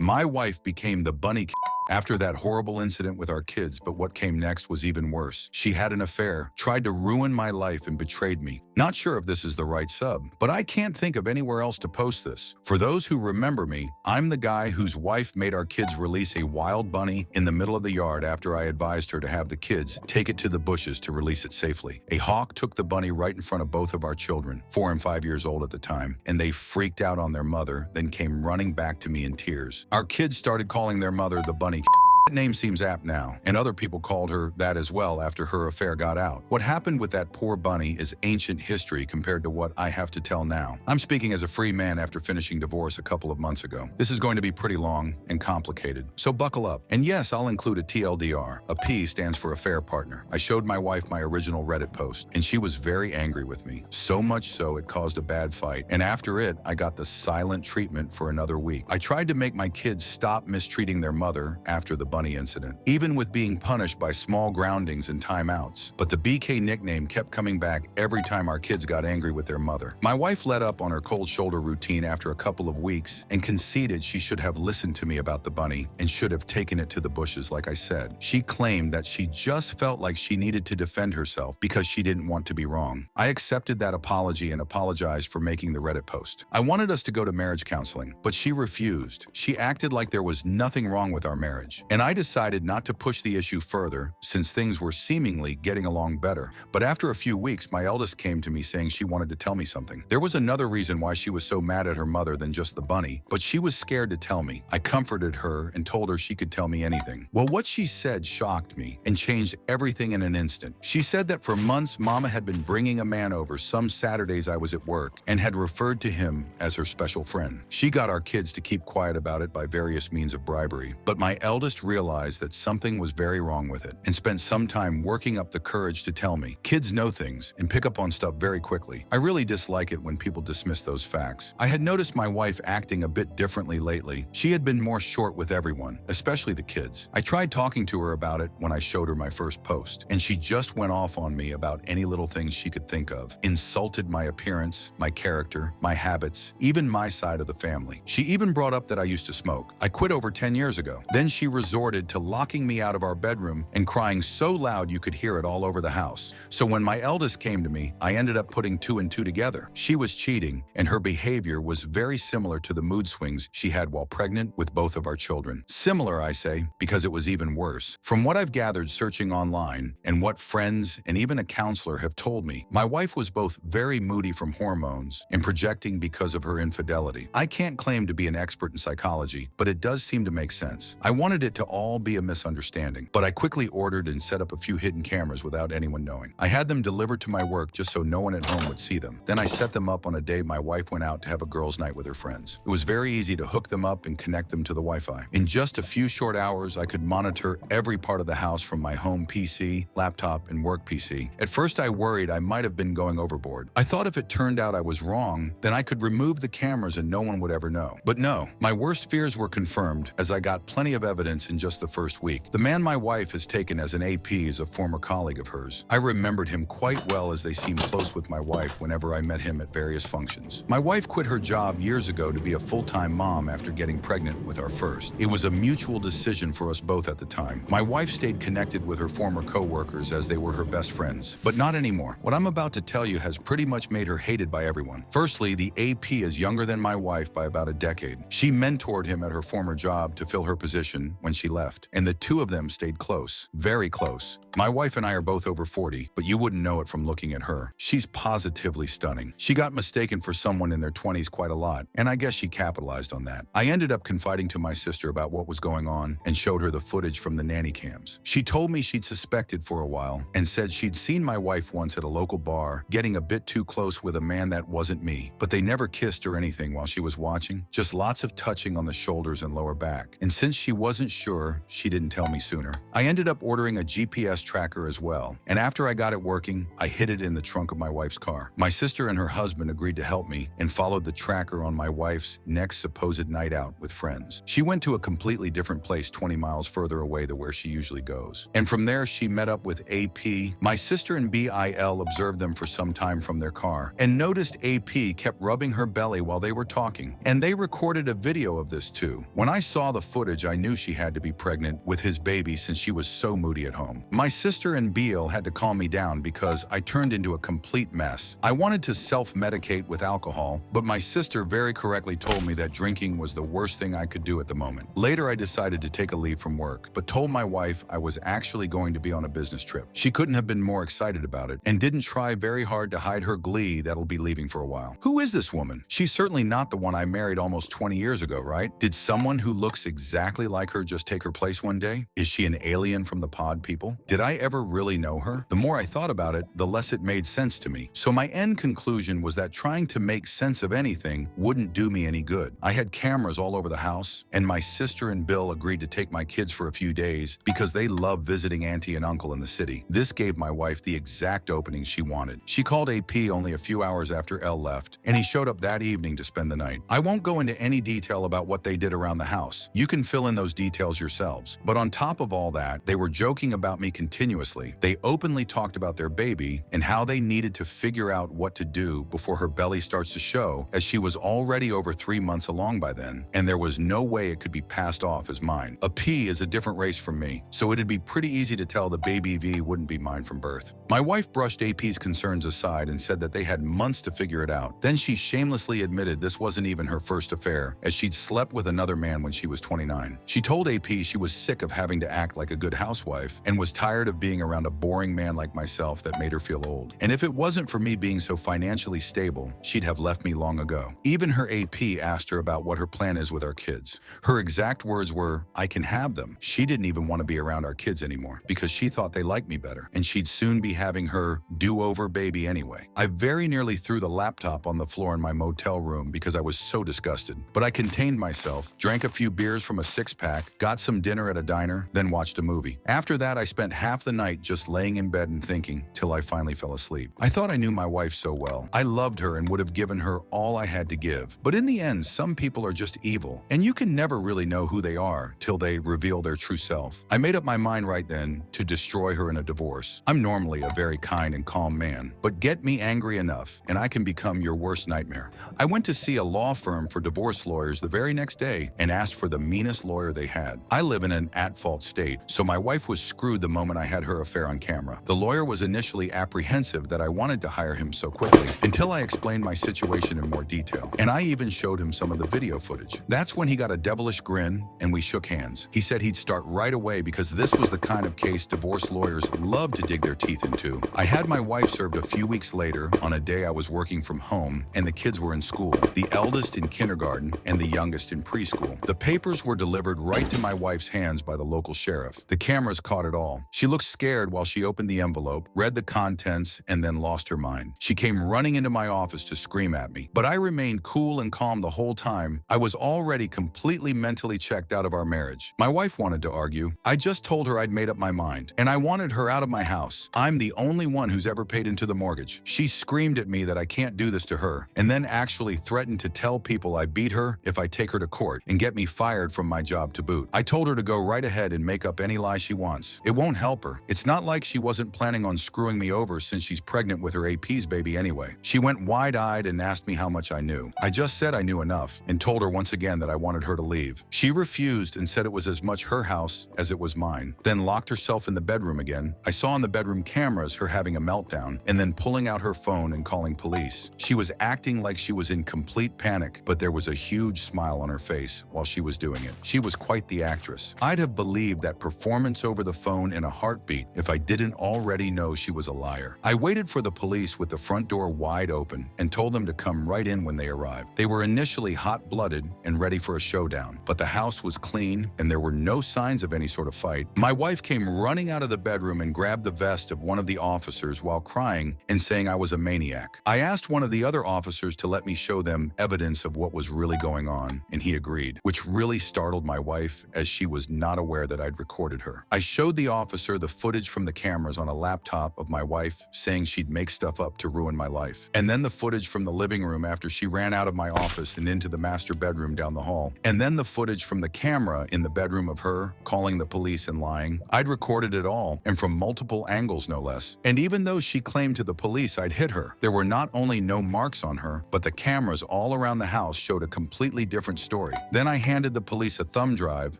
My wife became the bunny after that horrible incident with our kids, but what came next was even worse. She had an affair, tried to ruin my life, and betrayed me. Not sure if this is the right sub, but I can't think of anywhere else to post this. For those who remember me, I'm the guy whose wife made our kids release a wild bunny in the middle of the yard after I advised her to have the kids take it to the bushes to release it safely. A hawk took the bunny right in front of both of our children, 4 and 5 years old at the time, and they freaked out on their mother, then came running back to me in tears. Our kids started calling their mother the bunny. That name seems apt now, and other people called her that as well after her affair got out. What happened with that poor bunny is ancient history compared to what I have to tell now. I'm speaking as a free man after finishing divorce a couple of months ago. This is going to be pretty long and complicated, so buckle up. And yes, I'll include a TLDR. A P stands for affair partner. I showed my wife my original Reddit post, and she was very angry with me. So much so it caused a bad fight, and after it, I got the silent treatment for another week. I tried to make my kids stop mistreating their mother after the bunny incident, even with being punished by small groundings and timeouts. But the BK nickname kept coming back every time our kids got angry with their mother. My wife let up on her cold shoulder routine after a couple of weeks and conceded she should have listened to me about the bunny and should have taken it to the bushes like I said. She claimed that she just felt like she needed to defend herself because she didn't want to be wrong. I accepted that apology and apologized for making the Reddit post. I wanted us to go to marriage counseling, but she refused. She acted like there was nothing wrong with our marriage, and I decided not to push the issue further since things were seemingly getting along better. But after a few weeks, my eldest came to me saying she wanted to tell me something. There was another reason why she was so mad at her mother than just the bunny, but she was scared to tell me. I comforted her and told her she could tell me anything. Well, what she said shocked me and changed everything in an instant. She said that for months, Mama had been bringing a man over some Saturdays I was at work and had referred to him as her special friend. She got our kids to keep quiet about it by various means of bribery, but my eldest realized that something was very wrong with it and spent some time working up the courage to tell me. Kids know things and pick up on stuff very quickly. I really dislike it when people dismiss those facts. I had noticed my wife acting a bit differently lately. She had been more short with everyone, especially the kids. I tried talking to her about it when I showed her my first post, and she just went off on me about any little things she could think of, insulted my appearance, my character, my habits, even my side of the family. She even brought up that I used to smoke. I quit over 10 years ago. Then she resorted to locking me out of our bedroom and crying so loud you could hear it all over the house. So when my eldest came to me, I ended up putting 2 and 2 together. She was cheating, and her behavior was very similar to the mood swings she had while pregnant with both of our children. Similar, I say, because it was even worse. From what I've gathered searching online and what friends and even a counselor have told me, my wife was both very moody from hormones and projecting because of her infidelity. I can't claim to be an expert in psychology, but it does seem to make sense. I wanted it to all be a misunderstanding, but I quickly ordered and set up a few hidden cameras without anyone knowing. I had them delivered to my work just so no one at home would see them. Then I set them up on a day my wife went out to have a girls' night with her friends. It was very easy to hook them up and connect them to the Wi-Fi. In just a few short hours, I could monitor every part of the house from my home PC, laptop, and work PC. At first, I worried I might have been going overboard. I thought if it turned out I was wrong, then I could remove the cameras and no one would ever know. But no, my worst fears were confirmed as I got plenty of evidence in just the first week. The man my wife has taken as an AP is a former colleague of hers. I remembered him quite well as they seemed close with my wife whenever I met him at various functions. My wife quit her job years ago to be a full-time mom after getting pregnant with our first. It was a mutual decision for us both at the time. My wife stayed connected with her former co-workers as they were her best friends, but not anymore. What I'm about to tell you has pretty much made her hated by everyone. Firstly, the AP is younger than my wife by about a decade. She mentored him at her former job to fill her position when she left, and the two of them stayed close, very close. My wife and I are both over 40, but you wouldn't know it from looking at her. She's positively stunning. She got mistaken for someone in their 20s quite a lot, and I guess she capitalized on that. I ended up confiding to my sister about what was going on and showed her the footage from the nanny cams. She told me she'd suspected for a while and said she'd seen my wife once at a local bar getting a bit too close with a man that wasn't me, but they never kissed or anything while she was watching, just lots of touching on the shoulders and lower back. And since she wasn't sure sure she didn't tell me sooner. I ended up ordering a GPS tracker as well, and after I got it working, I hid it in the trunk of my wife's car. My sister and her husband agreed to help me and followed the tracker on my wife's next supposed night out with friends. She went to a completely different place 20 miles further away than where she usually goes. And from there, she met up with AP. My sister and BIL observed them for some time from their car and noticed AP kept rubbing her belly while they were talking. And they recorded a video of this too. When I saw the footage, I knew she had to be pregnant with his baby since she was so moody at home. My sister and BIL had to calm me down because I turned into a complete mess. I wanted to self-medicate with alcohol, but my sister very correctly told me that drinking was the worst thing I could do at the moment. Later, I decided to take a leave from work, but told my wife I was actually going to be on a business trip. She couldn't have been more excited about it and didn't try very hard to hide her glee that'll be leaving for a while. Who is this woman? She's certainly not the one I married almost 20 years ago, right? Did someone who looks exactly like her just take her place one day? Is she an alien from the pod people? Did I ever really know her? The more I thought about it, the less it made sense to me. So my end conclusion was that trying to make sense of anything wouldn't do me any good. I had cameras all over the house, and my sister and Bill agreed to take my kids for a few days because they love visiting auntie and uncle in the city. This gave my wife the exact opening she wanted. She called AP only a few hours after Elle left, and he showed up that evening to spend the night. I won't go into any detail about what they did around the house. You can fill in those details yourselves. But on top of all that, they were joking about me continuously. They openly talked about their baby and how they needed to figure out what to do before her belly starts to show, as she was already over 3 months along by then, and there was no way it could be passed off as mine. A P is a different race from me, so it'd be pretty easy to tell the baby V wouldn't be mine from birth. My wife brushed AP's concerns aside and said that they had months to figure it out. Then she shamelessly admitted this wasn't even her first affair, as she'd slept with another man when she was 29. She told AP she was sick of having to act like a good housewife and was tired of being around a boring man like myself that made her feel old. And if it wasn't for me being so financially stable, she'd have left me long ago. Even her AP asked her about what her plan is with our kids. Her exact words were, "I can have them." She didn't even want to be around our kids anymore because she thought they liked me better, and she'd soon be having her do-over baby anyway. I very nearly threw the laptop on the floor in my motel room because I was so disgusted. But I contained myself, drank a few beers from a six-pack, got some dinner at a diner, then watched a movie. After that, I spent half the night just laying in bed and thinking, till I finally fell asleep. I thought I knew my wife so well. I loved her and would have given her all I had to give. But in the end, some people are just evil, and you can never really know who they are till they reveal their true self. I made up my mind right then to destroy her in a divorce. I'm normally a very kind and calm man, but get me angry enough and I can become your worst nightmare. I went to see a law firm for divorce lawyers the very next day and asked for the meanest lawyer they had. I live in an at-fault state, so my wife was screwed the moment I had her affair on camera. The lawyer was initially apprehensive that I wanted to hire him so quickly until I explained my situation in more detail, and I even showed him some of the video footage. That's when he got a devilish grin and we shook hands. He said he'd start right away because this was the kind of case divorce lawyers love to dig their teeth into. I had my wife served a few weeks later on a day I was working from home and the kids were in school, the eldest in kindergarten and the youngest in preschool. The papers were delivered right to my wife's hands by the local sheriff. The cameras caught it all. She looked scared while she opened the envelope, read the contents, and then lost her mind. She came running into my office to scream at me, but I remained cool and calm the whole time. I was already completely mentally checked out of our marriage. My wife wanted to argue. I just told her I'd made up my mind, and I wanted her out of my house. I'm the only one who's ever paid into the mortgage. She screamed at me that I can't do this to her, and then actually threatened to tell people I beat her if I take her to court and get me fired from my job to boot. I told her to go right ahead and make up any lie she wants. It won't help her. It's not like she wasn't planning on screwing me over since she's pregnant with her AP's baby anyway. She went wide-eyed and asked me how much I knew. I just said I knew enough and told her once again that I wanted her to leave. She refused and said it was as much her house as it was mine, then locked herself in the bedroom again. I saw on the bedroom cameras her having a meltdown and then pulling out her phone and calling police. She was acting like she was in complete panic, but there was a huge smile on her face while she was doing it. She was quite the actress. I'd have believed that performance over the phone in a heartbeat if I didn't already know she was a liar. I waited for the police with the front door wide open and told them to come right in when they arrived. They were initially hot-blooded and ready for a showdown, but the house was clean and there were no signs of any sort of fight. My wife came running out of the bedroom and grabbed the vest of one of the officers while crying and saying I was a maniac. I asked one of the other officers to let me show them evidence of what was really going on, and he agreed, which really startled my wife as she was not aware that I'd recorded her. I showed the officer the footage from the cameras on a laptop of my wife saying she'd make stuff up to ruin my life. And then the footage from the living room after she ran out of my office and into the master bedroom down the hall. And then the footage from the camera in the bedroom of her calling the police and lying. I'd recorded it all, and from multiple angles no less. And even though she claimed to the police I'd hit her, there were not only no marks on her, but the cameras all around the house showed a completely different story. Then I handed the police a thumb drive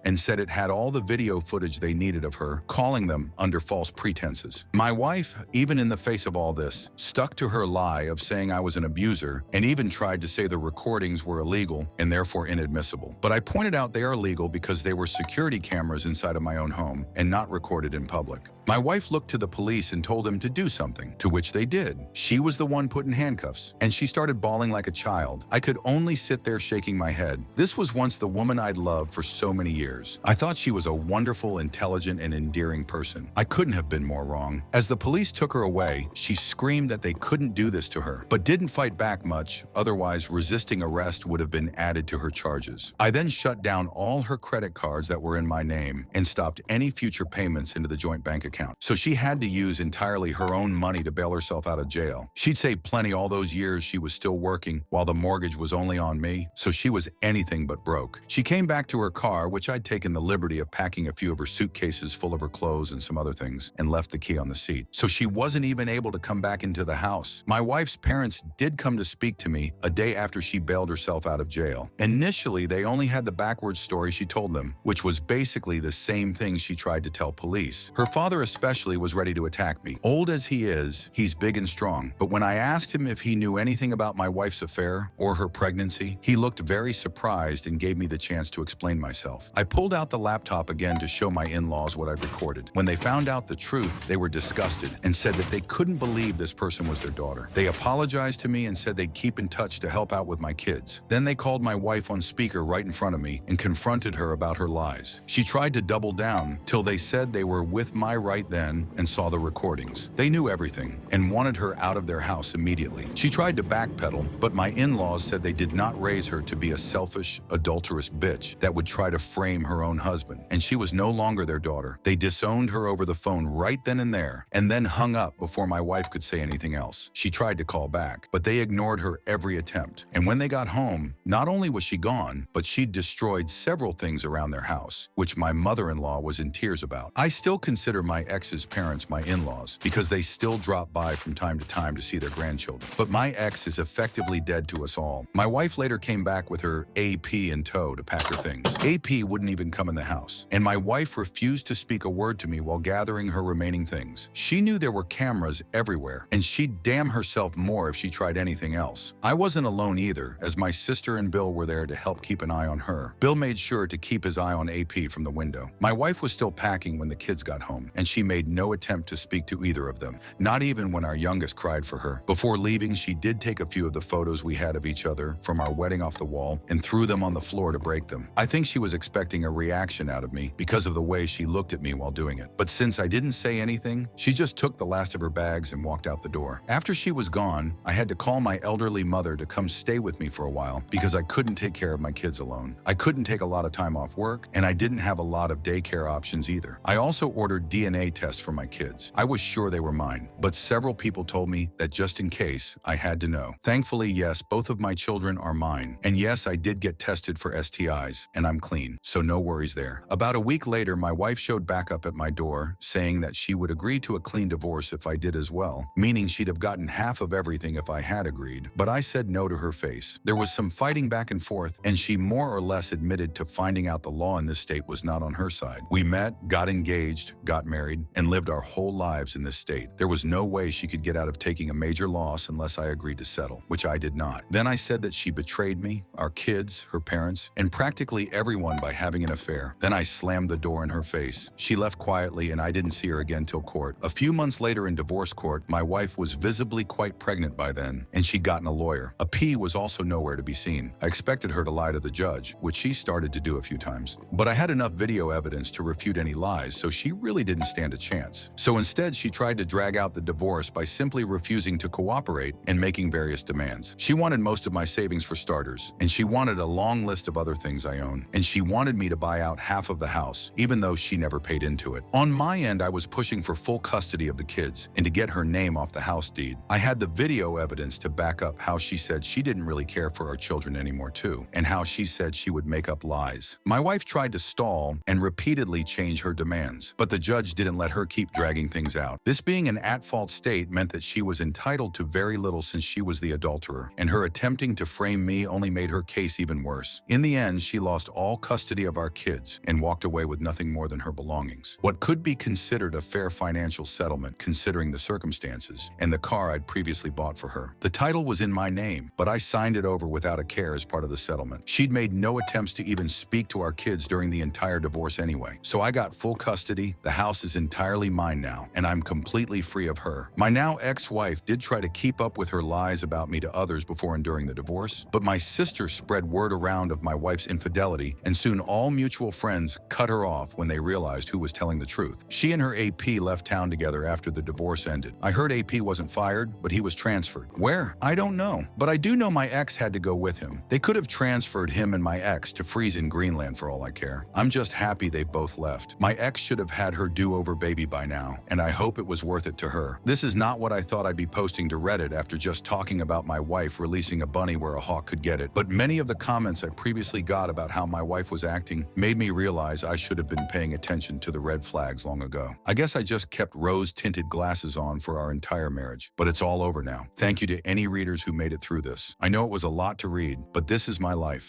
and said it had all the video footage they needed of her, calling them under false pretenses. My wife, even in the face of all this, stuck to her lie of saying I was an abuser and even tried to say the recordings were illegal and therefore inadmissible. But I pointed out they are legal because they were security cameras inside of my own home and not recorded in public. My wife looked to the police and told them to do something, to which they did. She was the one put in handcuffs, and she started bawling like a child. I could only sit there shaking my head. This was once the woman I'd loved for so many years. I thought she was a wonderful, intelligent, and endearing person. I couldn't have been more wrong. As the police took her away, she screamed that they couldn't do this to her, but didn't fight back much, otherwise resisting arrest would have been added to her charges. I then shut down all her credit cards that were in my name and stopped any future payments into the joint bank account. So she had to use entirely her own money to bail herself out of jail. She'd saved plenty all those years she was still working while the mortgage was only on me, so she was anything but broke. She came back to her car, which I'd taken the liberty of packing a few of her suitcases full of her clothes and some other things, and left the key on the seat. So she wasn't even able to come back into the house. My wife's parents did come to speak to me a day after she bailed herself out of jail. Initially, they only had the backwards story she told them, which was basically the same thing she tried to tell police. Her father especially was ready to attack me. Old as he is, he's big and strong. But when I asked him if he knew anything about my wife's affair or her pregnancy, he looked very surprised and gave me the chance to explain myself. I pulled out the laptop again to show my in-laws what I'd recorded. When they found out the truth, they were disgusted and said that they couldn't believe this person was their daughter. They apologized to me and said they'd keep in touch to help out with my kids. Then they called my wife on speaker right in front of me and confronted her about her lies. She tried to double down till they said they were with my right then and saw the recordings. They knew everything and wanted her out of their house immediately. She tried to backpedal, but my in-laws said they did not raise her to be a selfish, adulterous bitch that would try to frame her own husband, and she was no longer their daughter. They disowned her over the phone right then and there, and then hung up before my wife could say anything else. She tried to call back, but they ignored her every attempt. And when they got home, not only was she gone, but she'd destroyed several things around their house, which my mother-in-law was in tears about. I still consider my ex's parents my in-laws because they still drop by from time to time to see their grandchildren. But my ex is effectively dead to us all. My wife later came back with her AP in tow to pack her things. AP wouldn't even come in the house, and my wife refused to speak a word to me while gathering her remaining things. She knew there were cameras everywhere, and she'd damn herself more if she tried anything else. I wasn't alone either, as my sister and Bill were there to help keep an eye on her. Bill made sure to keep his eye on AP from the window. My wife was still packing when the kids got home, and she made no attempt to speak to either of them, not even when our youngest cried for her. Before leaving, she did take a few of the photos we had of each other from our wedding off the wall and threw them on the floor to break them. I think she was expecting a reaction out of me because of the way she looked at me while doing it. But since I didn't say anything, she just took the last of her bags and walked out the door. After she was gone, I had to call my elderly mother to come stay with me for a while because I couldn't take care of my kids alone. I couldn't take a lot of time off work, and I didn't have a lot of daycare options either. I also ordered DNA tests for my kids. I was sure they were mine, but several people told me that just in case, I had to know. Thankfully, yes, both of my children are mine. And yes, I did get tested for STIs, and I'm clean, so no worries there. About a week later, my wife showed back up at my door, saying that she would agree to a clean divorce if I did as well, meaning she'd have gotten half of everything if I had agreed. But I said no to her face. There was some fighting back and forth, and she more or less admitted to finding out the law in this state was not on her side. We met, got engaged, got married, and lived our whole lives in this state. There was no way she could get out of taking a major loss unless I agreed to settle, which I did not. Then I said that she betrayed me, our kids, her parents, and practically everyone by having an affair. Then I slammed the door in her face. She left quietly, and I didn't see her again till court. A few months later in divorce court, my wife was visibly quite pregnant by then, and she'd gotten a lawyer. A P was also nowhere to be seen. I expected her to lie to the judge, which she started to do a few times. But I had enough video evidence to refute any lies, so she really didn't stand a chance. So instead, she tried to drag out the divorce by simply refusing to cooperate and making various demands. She wanted most of my savings for starters, and she wanted a long list of other things I own, and she wanted me me to buy out half of the house, even though she never paid into it. On my end, I was pushing for full custody of the kids and to get her name off the house deed. I had the video evidence to back up how she said she didn't really care for our children anymore too, and how she said she would make up lies. My wife tried to stall and repeatedly change her demands, but the judge didn't let her keep dragging things out. This being an at-fault state meant that she was entitled to very little since she was the adulterer, and her attempting to frame me only made her case even worse. In the end, she lost all custody of our kids and walked away with nothing more than her belongings. What could be considered a fair financial settlement considering the circumstances, and the car I'd previously bought for her. The title was in my name, but I signed it over without a care as part of the settlement. She'd made no attempts to even speak to our kids during the entire divorce anyway. So I got full custody, the house is entirely mine now, and I'm completely free of her. My now ex-wife did try to keep up with her lies about me to others before and during the divorce, but my sister spread word around of my wife's infidelity, and soon all mutual friends cut her off when they realized who was telling the truth. She and her AP left town together after the divorce ended. I heard AP wasn't fired, but he was transferred. Where? I don't know, but I do know my ex had to go with him. They could have transferred him and my ex to freeze in Greenland for all I care. I'm just happy they've both left. My ex should have had her do-over baby by now, and I hope it was worth it to her. This is not what I thought I'd be posting to Reddit after just talking about my wife releasing a bunny where a hawk could get it, but many of the comments I previously got about how my wife was acting made me realize I should have been paying attention to the red flags long ago. I guess I just kept rose-tinted glasses on for our entire marriage, but it's all over now. Thank you to any readers who made it through this. I know it was a lot to read, but this is my life.